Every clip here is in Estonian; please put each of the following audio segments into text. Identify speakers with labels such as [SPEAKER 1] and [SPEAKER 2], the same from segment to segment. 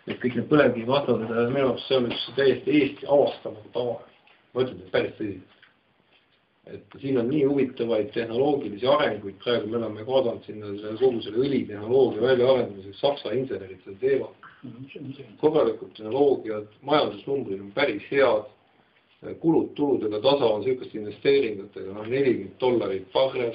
[SPEAKER 1] et kõik need põlevkivi vastased, minu arust see on üks täiesti Eesti avastamata tava. Ma ütlen, et päris tõsiselt. Et siin on nii huvitavaid tehnoloogilisi arenguid, praegu me oleme kaadanud sinna kogu selle õlitehnoloogia välja arendamiseks, saksa insenerid seda teevad. Korralikud tehnoloogiad, majandusnumbrid on päris head, kulud tuludega tasa on sellised investeeringutega, $40 barrel.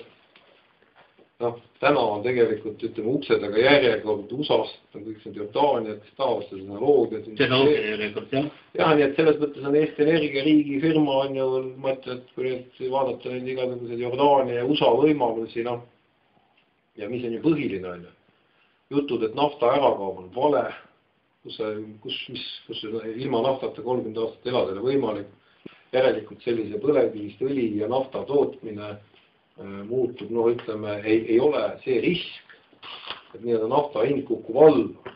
[SPEAKER 1] Täna on tegelikult, ütleme, uksedega järjekord USA-st, on kõik see Jordaaniad, taavast tehnoloogiad.
[SPEAKER 2] Tehnoloogia järjekord, jah.
[SPEAKER 1] Jah, nii et selles mõttes on Eesti Energia riigi firma on ju, ma ütlen, et kui nüüd vaadata neid igasugused Jordaania ja USA võimalusi, ja mis on ju põhiline on ju. Jutud, et nafta ärakaab on vale, kus ilma naftata 30 aastat elada ei ole võimalik. Järelikult sellise põlevkivist õli ja nafta tootmine muutub, ütleme, ei ole see risk, et nii-öelda nafta hind kukub alla.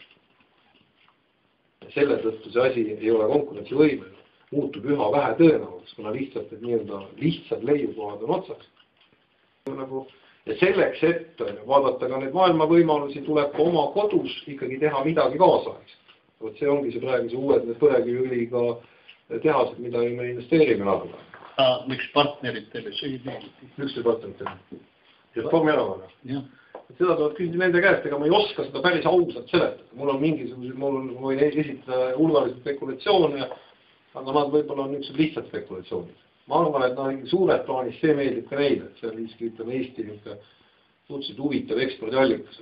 [SPEAKER 1] Selle tõttu see asi ei ole konkurentsivõimeline, muutub üha vähe tõenäoliseks, kuna lihtsalt, et nii-öelda lihtsad leiukohad on otsaks. Ja selleks, et vaadata ka need maailma võimalusi, tuleb ka oma kodus ikkagi teha midagi kaasaegset. See ongi see praegu see uued põlevkiviõliga tehased, mida me investeerime nagu.
[SPEAKER 2] Miks partnerid teile see ei meeldi?
[SPEAKER 1] Miks see partnerid teile? Reformierakonna. Seda tuleb küsida nende käest, ega ma ei oska seda päris ausalt seletada. Mul on mingisugused, ma võin esitada hulgalised spekulatsioone, aga nad võib-olla on niisugused lihtsad spekulatsioonid. Ma arvan, et suured plaanis see meeldib ka neile, et see on siiski, ütleme, Eesti suhteliselt huvitav ekspordiallikas.